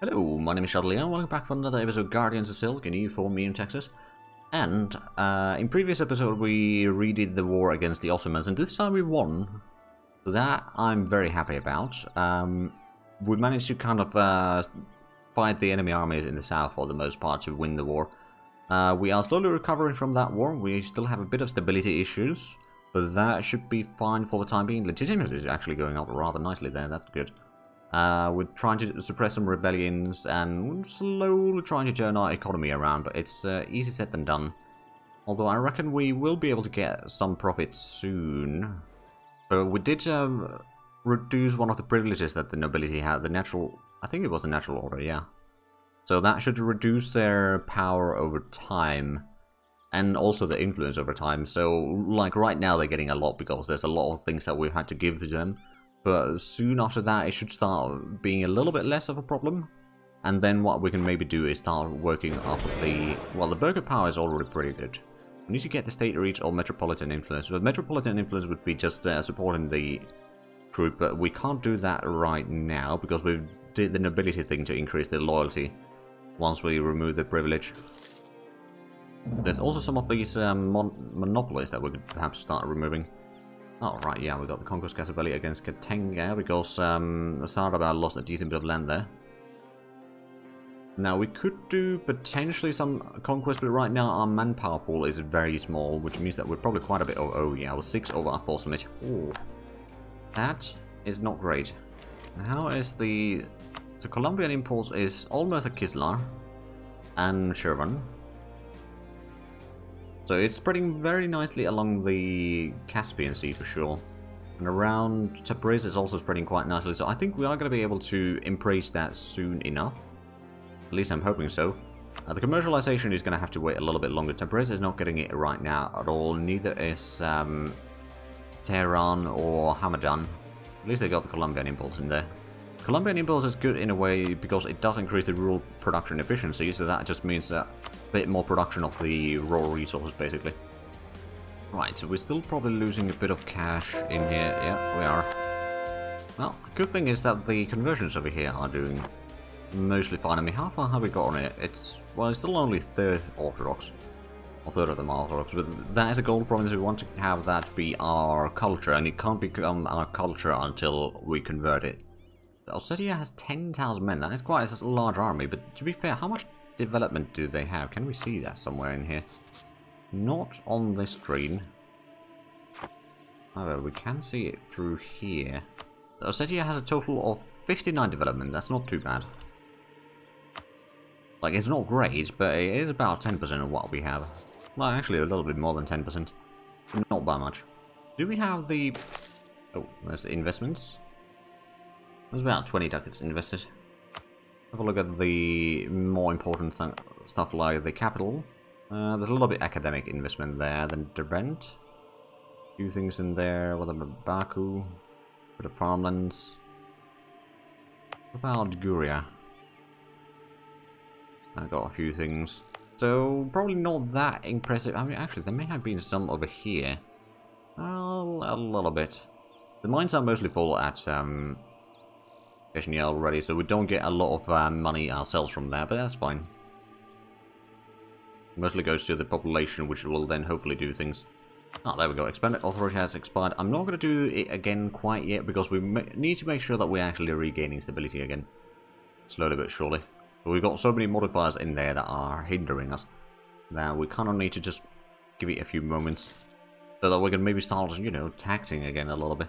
Hello, my name is Shadley, welcome back for another episode of Guardians of Silk in EU4, me in Texas. And, in previous episode we redid the war against the Ottomans, and this time we won. So that I'm very happy about. We managed to kind of fight the enemy armies in the south for the most part to win the war. We are slowly recovering from that war. We still have a bit of stability issues, but that should be fine for the time being. Legitimacy is actually going up rather nicely there, that's good. We're trying to suppress some rebellions and slowly trying to turn our economy around, but it's easy said than done. Although I reckon we will be able to get some profit soon. But we did reduce one of the privileges that the nobility had, the natural... I think it was the natural order, yeah. So that should reduce their power over time. And also the influence over time. So, like, right now they're getting a lot because there's a lot of things that we've had to give to them. But soon after that, it should start being a little bit less of a problem. And then what we can maybe do is start working up the... Well, the burgher power is already pretty good. We need to get the state reach or metropolitan influence. But metropolitan influence would be just supporting the troop. But we can't do that right now because we did the nobility thing to increase their loyalty once we remove the privilege. There's also some of these monopolies that we could perhaps start removing. Oh, right, yeah, we got the Conquest Casabelli against Katenga because Sarabad lost a decent bit of land there. Now, we could do potentially some conquest, but right now our manpower pool is very small, which means that we're probably quite a bit over. Oh, yeah, we're 6 over our force limit. Oh, that is not great. How is the... So, Columbian impulse is almost a Kislar and Shervan. So it's spreading very nicely along the Caspian Sea for sure. And around Tabriz is also spreading quite nicely. So I think we are going to be able to embrace that soon enough. At least I'm hoping so. The commercialization is going to have to wait a little bit longer. Tabriz is not getting it right now at all. Neither is Tehran or Hamadan. At least they got the Columbian impulse in there. Columbian impulse is good in a way because it does increase the rural production efficiency. So that just means that bit more production of the raw resources, basically. Right, so we're still probably losing a bit of cash in here. Yeah, we are. Well, good thing is that the conversions over here are doing mostly fine. I mean, how far have we got on it? Well, it's still only third Orthodox. Or third of them are Orthodox, but that is a gold province. We want to have that be our culture, and it can't become our culture until we convert it. Ossetia has 10,000 men. That is quite a large army, but to be fair, how much development do they have? Can we see that somewhere in here? Not on this screen. However, we can see it through here. Ossetia has a total of 59 development. That's not too bad. Like, it's not great, but it is about 10% of what we have. Well, actually a little bit more than 10%. Not by much. Do we have the... Oh, there's the investments. There's about 20 ducats invested. Have a look at the more important stuff like the capital. There's a little bit academic investment there. Then the rent. A few things in there. What about Baku? Bit of farmlands. What about Guria? I got a few things. So probably not that impressive. I mean, actually, there may have been some over here. Well, a little bit. The mines are mostly full at already, so we don't get a lot of money ourselves from there, but that's fine. Mostly goes to the population, which will then hopefully do things. Oh, there we go. Expanded authority has expired. I'm not going to do it again quite yet, because we need to make sure that we're actually regaining stability again. Slowly but surely. But we've got so many modifiers in there that are hindering us. Now we kind of need to just give it a few moments, so that we can maybe start, you know, taxing again a little bit.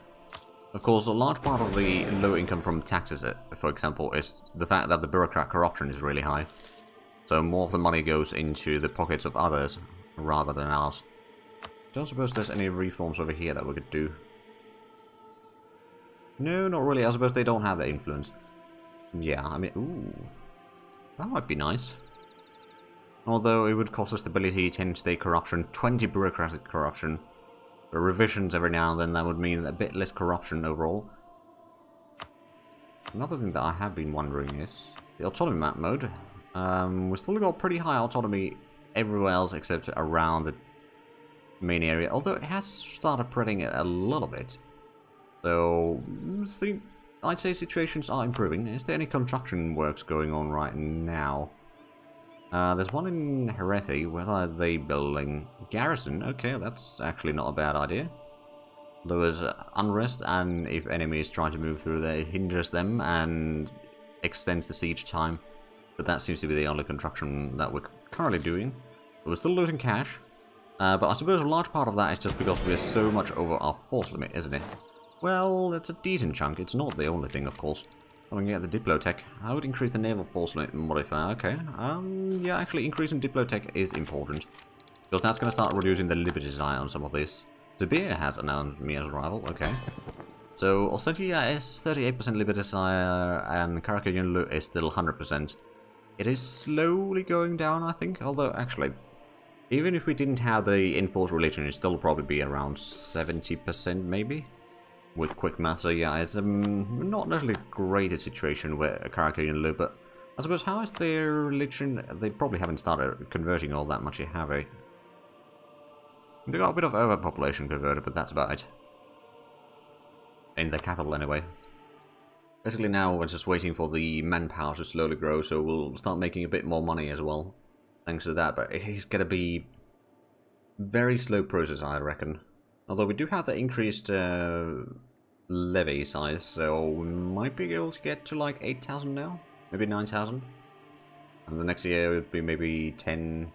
Of course, a large part of the low income from taxes, for example, is the fact that the bureaucrat corruption is really high. So more of the money goes into the pockets of others, rather than ours. Don't suppose there's any reforms over here that we could do. No, not really. I suppose they don't have the influence. Yeah, I mean, ooh. That might be nice. Although it would cost us stability, 10 state corruption, 20 bureaucratic corruption. Revisions every now and then, that would mean a bit less corruption overall. Another thing that I have been wondering is the autonomy map mode. We still got pretty high autonomy everywhere else except around the main area, although it has started spreading it a little bit. So, I'd say situations are improving. Is there any construction works going on right now? There's one in Herethi. Where are they building? Garrison? Okay, that's actually not a bad idea. There was unrest, and if enemies try to move through there, it hinders them and extends the siege time. But that seems to be the only construction that we're currently doing. We're still losing cash. But I suppose a large part of that is just because we're so much over our force limit, isn't it? Well, that's a decent chunk. It's not the only thing, of course. I'm gonna get the Diplotech. I would increase the naval force limit modifier. Okay. Yeah, actually, increasing Diplotech is important. Because that's gonna start reducing the Liberty desire on some of this. Zabir has announced me as a rival. Okay. So, Ossetia is 38% Liberty desire, and Karakayunlu is still 100%. It is slowly going down, I think. Although, actually, even if we didn't have the enforced religion, it'd still probably be around 70%, maybe? With quick math, so yeah, it's not necessarily the greatest situation with Karakayunlu, but I suppose how is their religion? They probably haven't started converting all that much yet, have they? They got a bit of overpopulation converted, but that's about it. In the capital, anyway. Basically now we're just waiting for the manpower to slowly grow, so we'll start making a bit more money as well. Thanks to that, but it is going to be very slow process, I reckon. Although we do have the increased levy size, so we might be able to get to like 8,000 now, maybe 9,000. And the next year it would be maybe 10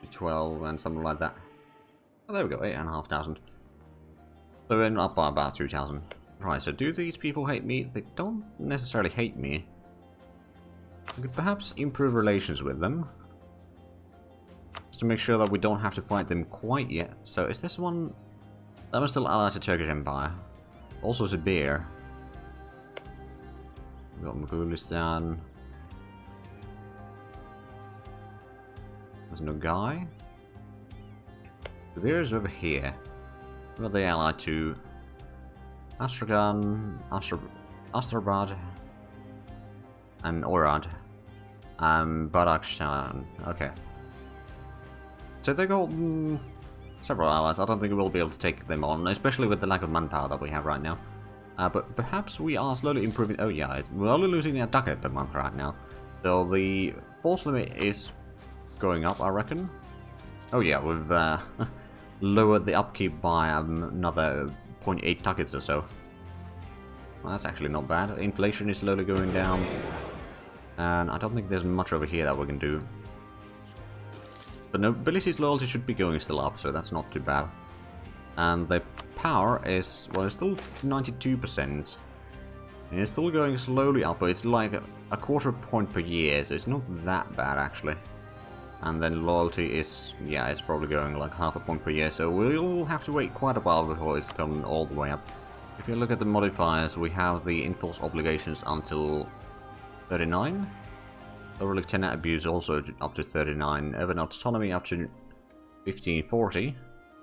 to 12 and something like that. Oh, there we go, 8,500. So we're up by about 2,000. Right, so do these people hate me? They don't necessarily hate me. We could perhaps improve relations with them. Just to make sure that we don't have to fight them quite yet. So is this one... That was still allied to Turkish Empire. Also Zabir. We've got Mogulistan. There's no guy. Zabir is over here. Who are they allied to? Astragan, Astrabad, and Orad. Badakhshan. Okay. So they got several allies. I don't think we'll be able to take them on, especially with the lack of manpower that we have right now. But perhaps we are slowly improving. Oh yeah, we're only losing a ducat per month right now. So the force limit is going up, I reckon. Oh yeah, we've lowered the upkeep by another 0.8 ducats or so. Well, that's actually not bad. Inflation is slowly going down. And I don't think there's much over here that we can do. The nobility's loyalty should be going still up, so that's not too bad. And the power is, well, it's still 92%. And it's still going slowly up, but it's like a quarter point per year, so it's not that bad actually. And then loyalty is, yeah, it's probably going like half a point per year, so we'll have to wait quite a while before it's coming all the way up. If you look at the modifiers, we have the enforced obligations until 39. Overlook tenant abuse also up to 39. Urban autonomy up to 1540.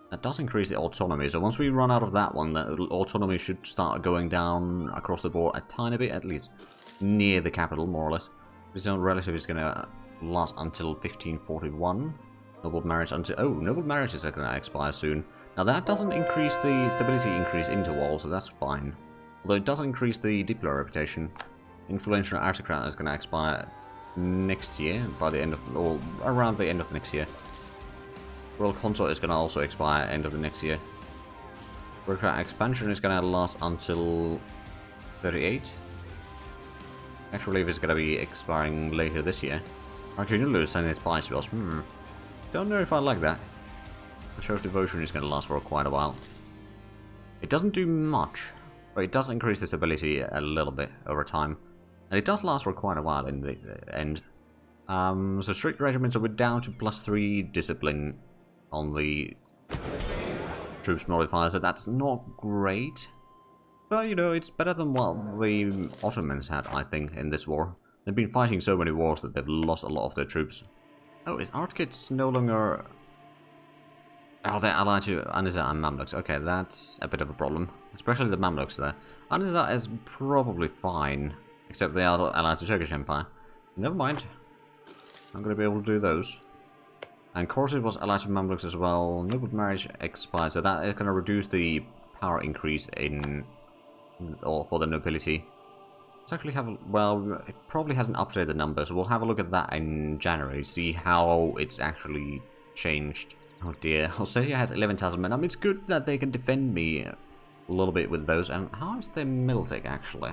That does increase the autonomy, so once we run out of that one, the autonomy should start going down across the board a tiny bit, at least near the capital, more or less. This own relative is going to last until 1541. Noble marriage until... Oh, noble marriages are going to expire soon. Now that doesn't increase the stability increase interval, so that's fine. Although it doesn't increase the Diplo reputation. Influential aristocrat is going to expire next year, by the end of... or around the end of the next year. World Consort is going to also expire end of the next year. Bureaucrat expansion is going to last until 38. Actual relief is going to be expiring later this year. Arcunulu is sending its spice to us. Don't know if I like that. The Show of Devotion is going to last for quite a while. It doesn't do much, but it does increase the stability a little bit over time. And it does last for quite a while in the end. So strict regiments are down to +3 discipline on the troops modifier, so that's not great. But, you know, it's better than what the Ottomans had, I think, in this war. They've been fighting so many wars that they've lost a lot of their troops. Oh, is Artkits no longer... Oh, they're allied to Anizar and Mamluks. Okay, that's a bit of a problem. Especially the Mamluks there. Anizar is probably fine. Except they are allied to Turkish Empire. Never mind. I'm going to be able to do those. And Corsiv was allied to Mamluks as well. Noble marriage expired, so that is going to reduce the power increase in or for the nobility. Let's actually have a, well, it probably hasn't updated the numbers, so we'll have a look at that in January, see how it's actually changed. Oh dear, Ossetia has 11,000 men. I mean, it's good that they can defend me a little bit with those. And how is their militech actually?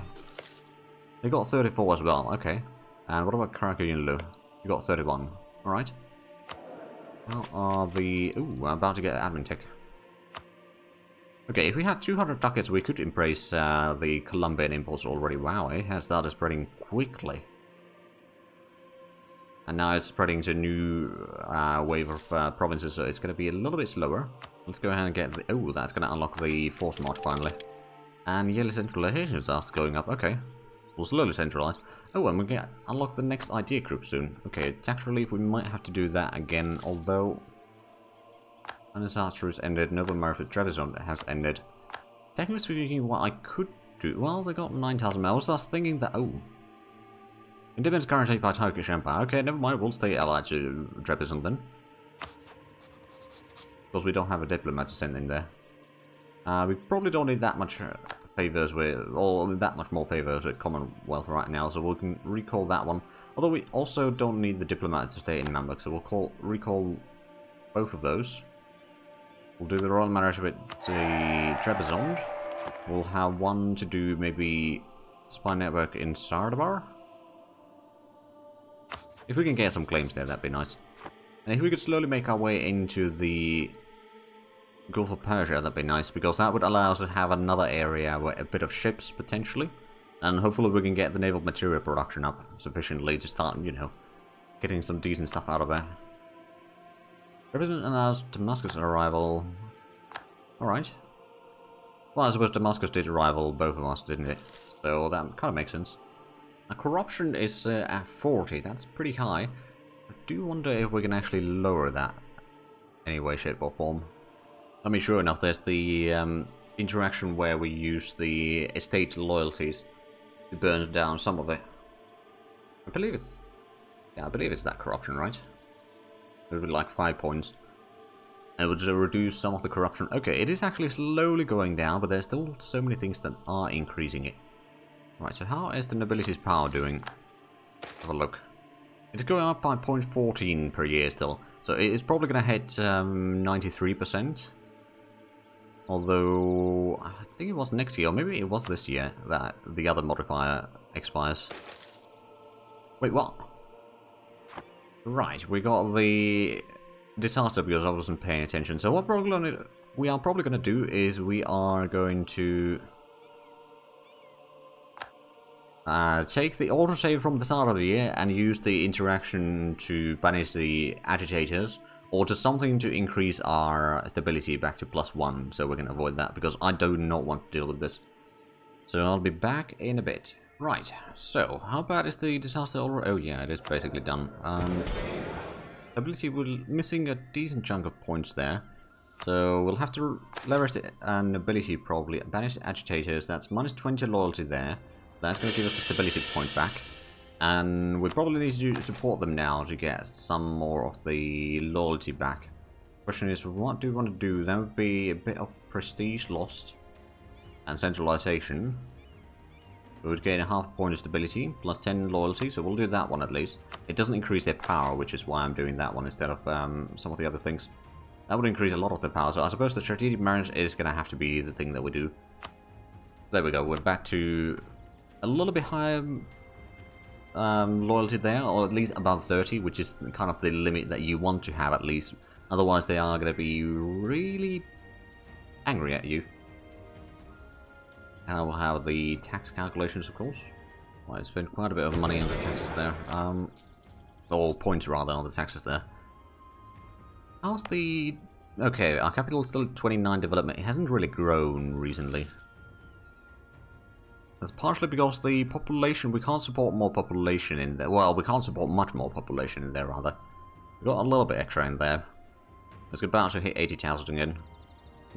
They got 34 as well, okay. And what about Karakuyunlu? You got 31, alright. How are the... Ooh, I'm about to get admin tech. Okay, if we had 200 ducats, we could embrace the Columbian impulse already. Wow, it has started spreading quickly. And now it's spreading to a new wave of provinces, so it's going to be a little bit slower. Let's go ahead and get the... Oh, that's going to unlock the force march finally. And yearly centralization starts going up. Okay. We'll slowly centralize. Oh, and we're going to unlock the next idea group soon. Okay, tax relief, we might have to do that again, although... Anasatru ended, Noble Marriage with Trebizond has ended. Technically speaking, what I could do... Well, they got 9,000 men. I was thinking that... Oh. Independence guaranteed by Turkish Empire. Okay, never mind, we'll stay allied to Trebizond then. Because we don't have a diplomat to send in there. We probably don't need that much favors with... Or that much more favors with Commonwealth right now, so we can recall that one. Although we also don't need the diplomat to stay in Mamluk, so we'll recall both of those. We'll do the royal marriage with the Trebizond. We'll have one to do maybe spy network in Sardabar. If we can get some claims there, that'd be nice. And if we could slowly make our way into the Gulf of Persia, that'd be nice, because that would allow us to have another area with a bit of ships, potentially. And hopefully we can get the naval material production up sufficiently to start, you know, getting some decent stuff out of there. President announced Damascus arrival. Alright. Well, I suppose Damascus did arrival, both of us, didn't it? So that kind of makes sense. Corruption is at 40, that's pretty high. I do wonder if we can actually lower that any way, shape or form. I mean, sure enough, there's the interaction where we use the estate loyalties to burn down some of it. I believe it's... Yeah, I believe it's that corruption, right? It would be like 5 points. And it would reduce some of the corruption. Okay, it is actually slowly going down, but there's still so many things that are increasing it. Right, so how is the nobility's power doing? Have a look. It's going up by 0.14 per year still. So it is probably going to hit 93%. Although, I think it was next year, or maybe it was this year, that the other modifier expires. Wait, what? Right, we got the disaster because I wasn't paying attention. So what we are probably going to do is we are going to take the autosave from the start of the year and use the interaction to banish the agitators, or to something to increase our stability back to +1, so we can avoid that, because I do not want to deal with this. So I'll be back in a bit. Right, so how bad is the disaster already? Oh yeah, it is basically done. Ability, we're missing a decent chunk of points there. So we'll have to leverage the ability probably. Banish agitators, that's -20 loyalty there. That's going to give us the stability point back. And we probably need to support them now to get some more of the loyalty back. Question is, what do we want to do? That would be a bit of prestige lost and centralization. We would gain a half point of stability, plus 10 loyalty, so we'll do that one at least. It doesn't increase their power, which is why I'm doing that one instead of some of the other things. That would increase a lot of their power, so I suppose the strategic marriage is going to have to be the thing that we do. There we go, we're back to a little bit higher loyalty there, or at least above 30, which is kind of the limit that you want to have at least. Otherwise they are going to be really angry at you. And I will have the tax calculations, of course. Well, I spent quite a bit of money on the taxes there. Or points, rather, on the taxes there. How's the... Okay, our capital is still at 29 development. It hasn't really grown recently. That's partially because the population... We can't support more population in there. Well, we can't support much more population in there, rather. We've got a little bit extra in there. It's about to hit 80,000 again.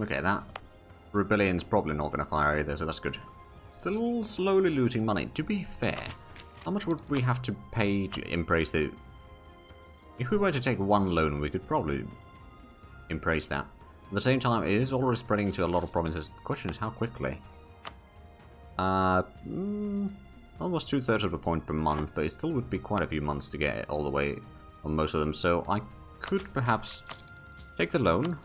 Okay, that... Rebellion's probably not going to fire either, so that's good. Still slowly losing money. To be fair, how much would we have to pay to embrace the... If we were to take one loan, we could probably embrace that. At the same time, it is already spreading to a lot of provinces. The question is how quickly. Almost 2/3 of a point per month, but it still would be quite a few months to get it all the way on most of them, so I could perhaps take the loan.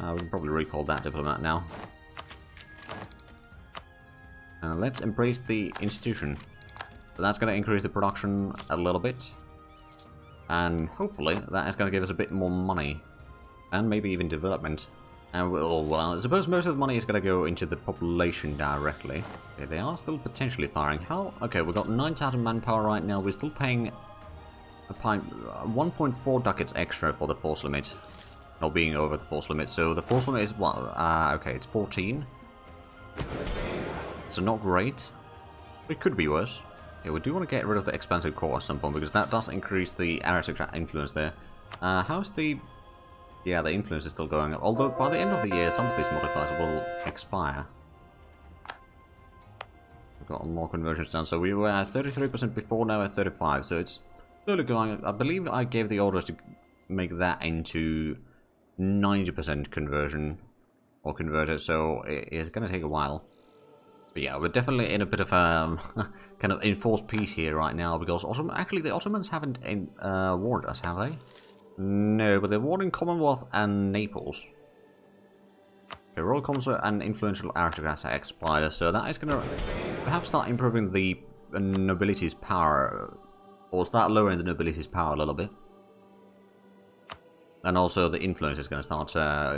We can probably recall that diplomat now. Let's embrace the institution. So that's going to increase the production a little bit. And hopefully that is going to give us a bit more money. And maybe even development. And well, I suppose most of the money is going to go into the population directly. Okay, they are still potentially firing. How? Okay, we've got 9,000 manpower right now. We're still paying 1.4 ducats extra for the force limit. Not being over the force limit. So the force limit is what? Okay, it's 14. So not great. It could be worse. Yeah, we do want to get rid of the expensive core at some point, because that does increase the aristocrat influence there. How's the... Yeah, the influence is still going up. Although, by the end of the year, some of these modifiers will expire. We've got more conversions done. So we were at 33% before, now at 35%. So it's slowly going... I believe I gave the orders to make that into 90% conversion. Or converted, so it's going to take a while. But yeah, we're definitely in a bit of a kind of enforced peace here right now, because actually the Ottomans haven't warned us, have they? No, but they're warning Commonwealth and Naples. Okay, Royal Consort and influential aristocrats are expired, so that is going to perhaps start improving the nobility's power, or start lowering the nobility's power a little bit. And also the influence is going to start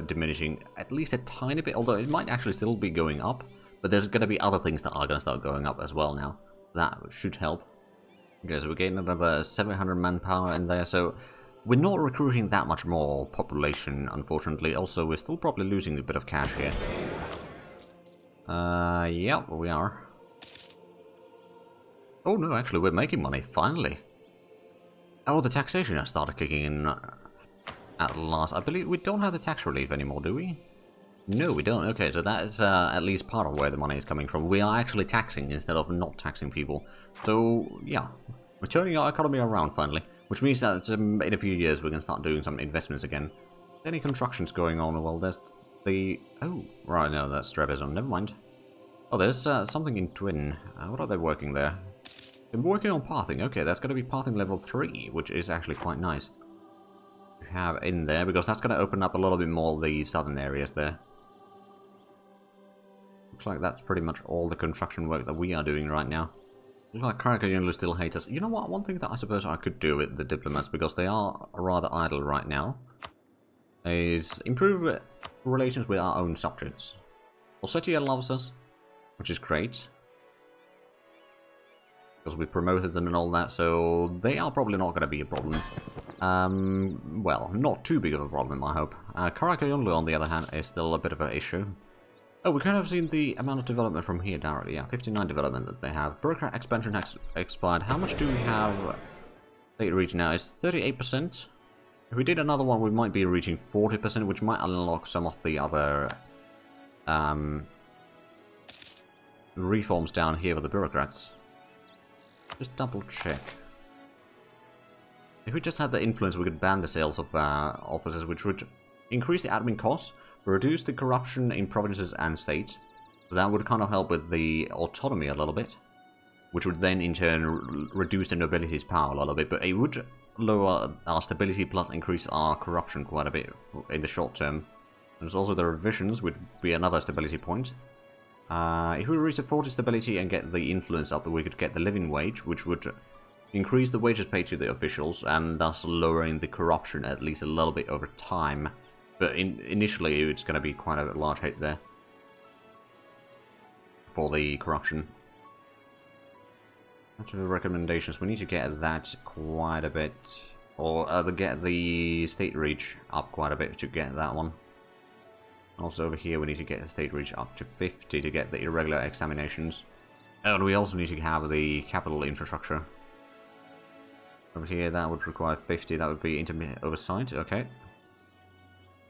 diminishing at least a tiny bit, although it might actually still be going up. But there's going to be other things that are going to start going up as well now. That should help. Okay, so we're getting another 700 manpower in there, so we're not recruiting that much more population, unfortunately. Also, we're still probably losing a bit of cash here. Yeah, we are. Oh no, actually, we're making money, finally. Oh, the taxation has started kicking in at last. I believe we don't have the tax relief anymore, do we? No, we don't. Okay, so that is at least part of where the money is coming from. We are actually taxing instead of not taxing people. So, yeah, we're turning our economy around finally. Which means that in a few years we're going to start doing some investments again. Any constructions going on? Well, there's the... Oh, right, no, that's Trebizond. Never mind. Oh, there's something in Twin. What are they working there? They're working on pathing. Okay, that's going to be pathing level 3, which is actually quite nice to have in there, because that's going to open up a little bit more of the southern areas there. Looks like that's pretty much all the construction work that we are doing right now. Looks like Caracayonlu still hates us. You know what? One thing that I suppose I could do with the diplomats, because they are rather idle right now, is improve relations with our own subjects. Ossetia loves us, which is great, because we promoted them and all that, so they are probably not going to be a problem. Well, not too big of a problem, I hope. Caracayonlu, on the other hand, is still a bit of an issue. Oh, we kind of seen the amount of development from here directly. Yeah, 59 development that they have. Bureaucrat expansion has expired. How much do we have state reach now? It's 38%. If we did another one, we might be reaching 40%, which might unlock some of the other reforms down here with the bureaucrats. Just double check. If we just had the influence, we could ban the sales of offices, which would increase the admin costs, reduce the corruption in provinces and states. So that would kind of help with the autonomy a little bit, which would then in turn reduce the nobility's power a little bit, but it would lower our stability plus increase our corruption quite a bit in the short term. There's also the revisions, would be another stability point. If we reach the 40 stability and get the influence up, we could get the living wage, which would increase the wages paid to the officials, and thus lowering the corruption at least a little bit over time. But initially, it's going to be quite a large hit there for the corruption. After the recommendations, we need to get that quite a bit, or get the state reach up quite a bit to get that one. Also over here, we need to get the state reach up to 50 to get the irregular examinations. And we also need to have the capital infrastructure. Over here, that would require 50. That would be intermittent oversight. Okay.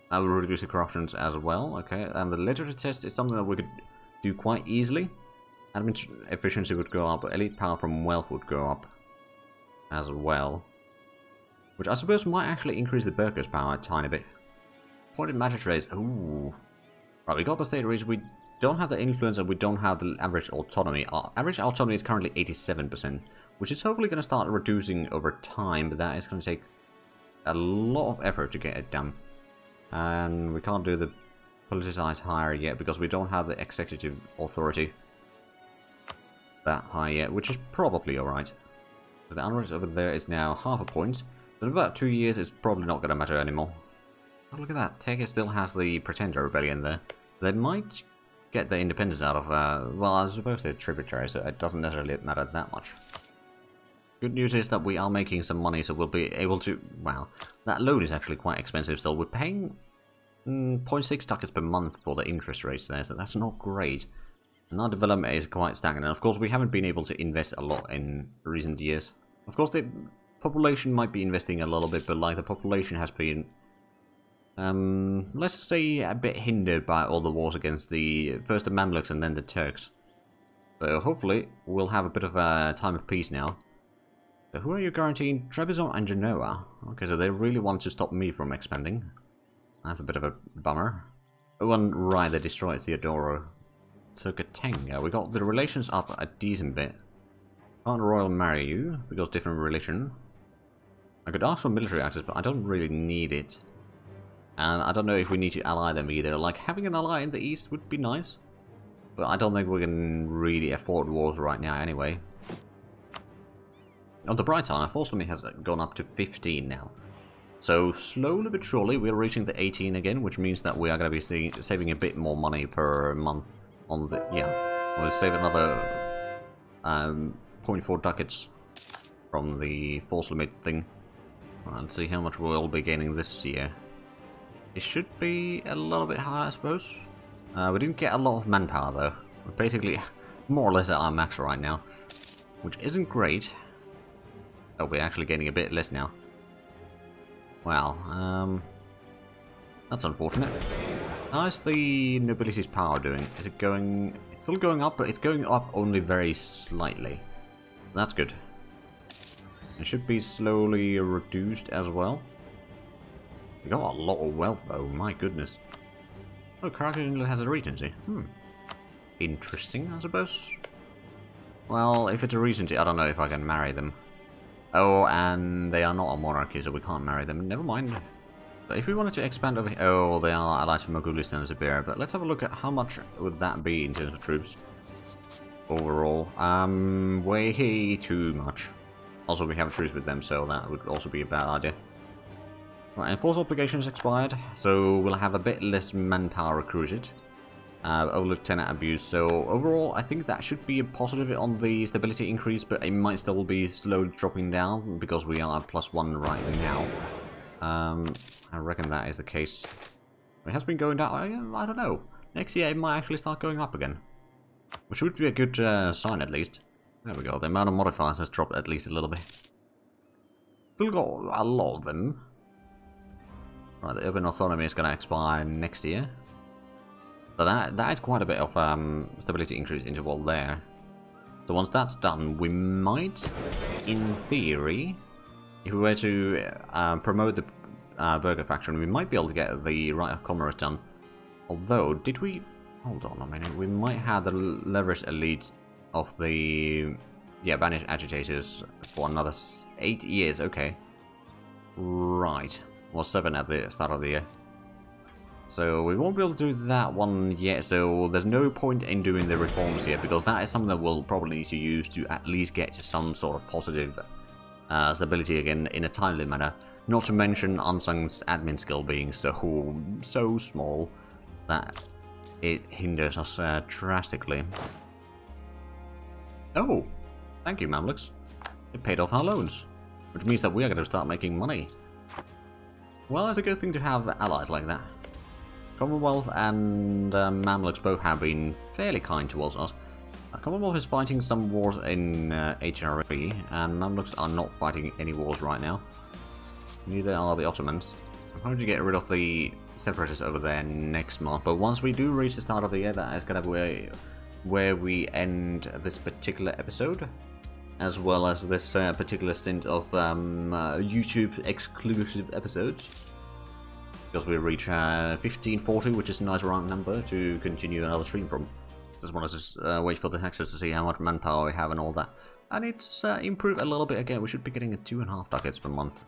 That would reduce the corruptions as well, okay. And the literature test is something that we could do quite easily. Admin efficiency would go up, elite power from wealth would go up as well. Which I suppose might actually increase the Burkers' power a tiny bit. Appointed magistrates, ooh. Right, we got the state reach, we don't have the influence and we don't have the average autonomy. Our average autonomy is currently 87%, which is hopefully going to start reducing over time, but that is going to take a lot of effort to get it done. And we can't do the politicized hire yet because we don't have the executive authority that high yet, which is probably alright. So the unrest over there is now half a point. But in about 2 years, it's probably not going to matter anymore. Oh, look at that. Teke still has the Pretender Rebellion there. They might get the independence out of, well, I suppose they're tributary, so it doesn't necessarily matter that much. Good news is that we are making some money, so we'll be able to, well, that loan is actually quite expensive still. We're paying 0.6 ducats per month for the interest rates there, so that's not great. And our development is quite stagnant. And of course, we haven't been able to invest a lot in recent years. Of course, the population might be investing a little bit, but like the population has been, let's say, a bit hindered by all the wars against first the Mamluks and then the Turks. So hopefully, we'll have a bit of a time of peace now. So who are you guaranteeing? Trebizond and Genoa. Okay, so they really want to stop me from expanding. That's a bit of a bummer. Oh, and right, they destroyed Theodoro. So Katenga, we got the relations up a decent bit. Can't royal marry you, because different religion. I could ask for military access, but I don't really need it. And I don't know if we need to ally them either. Like, having an ally in the east would be nice. But I don't think we can really afford wars right now anyway. On the bright side, our force limit has gone up to 15 now. So slowly but surely we're reaching the 18 again, which means that we are going to be saving a bit more money per month on the, yeah, we'll save another 0.4 ducats from the force limit thing. Let's see how much we'll be gaining this year. It should be a little bit higher, I suppose. We didn't get a lot of manpower though. We're basically more or less at our max right now, which isn't great. Oh, we're actually getting a bit less now. Well, that's unfortunate. How's the nobility's power doing? Is it going... It's still going up, but it's going up only very slightly. That's good. It should be slowly reduced as well. We got a lot of wealth though, my goodness. Oh, Carthage has a regency. Interesting, I suppose. Well, if it's a regency, I don't know if I can marry them. Oh, and they are not a monarchy, so we can't marry them. Never mind. But if we wanted to expand over here... Oh, they are allied to Mogulistan and Siberia. But let's have a look at how much would that be in terms of troops. Overall. Way too much. Also, we have a truce with them, so that would also be a bad idea. Right, enforced obligations expired, so we'll have a bit less manpower recruited. Lieutenant abuse, so overall I think that should be a positive on the stability increase, but it might still be slowly dropping down because we are at +1 right now. I reckon that is the case. It has been going down, I don't know. Next year it might actually start going up again, which would be a good sign at least. There we go, the amount of modifiers has dropped at least a little bit. Still got a lot of them. Right, the urban autonomy is going to expire next year. But that is quite a bit of stability increase interval there. So once that's done, we might, in theory, if we were to promote the Burger faction, we might be able to get the right of commerce done. Although, did we... Hold on a minute, we might have the leverage elite of the banished agitators for another 8 years, okay. Right. Well, 7 at the start of the year. So we won't be able to do that one yet, so there's no point in doing the reforms yet, because that is something that we'll probably need to use to at least get some sort of positive stability again in a timely manner. Not to mention Unsung's admin skill being so small that it hinders us drastically. Oh, thank you, Mamluks. It paid off our loans, which means that we are going to start making money. Well, it's a good thing to have allies like that. Commonwealth and Mamluks both have been fairly kind towards us. Commonwealth is fighting some wars in HRE, and Mamluks are not fighting any wars right now. Neither are the Ottomans. I'm hoping to get rid of the separatists over there next month, but once we do reach the start of the year, that is going to be where we end this particular episode, as well as this particular stint of YouTube exclusive episodes. because we reach 1540, which is a nice round number to continue another stream from. Just want to wait for the taxes to see how much manpower we have and all that. And it's improved a little bit again. We should be getting 2.5 ducats per month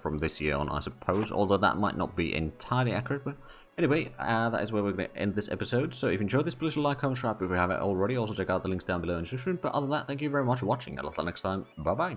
from this year on, I suppose. Although that might not be entirely accurate. But anyway, that is where we're going to end this episode. So if you enjoyed this, please like, comment, subscribe if you haven't already. Also check out the links down below in the description. But other than that, thank you very much for watching. And until next time, bye bye.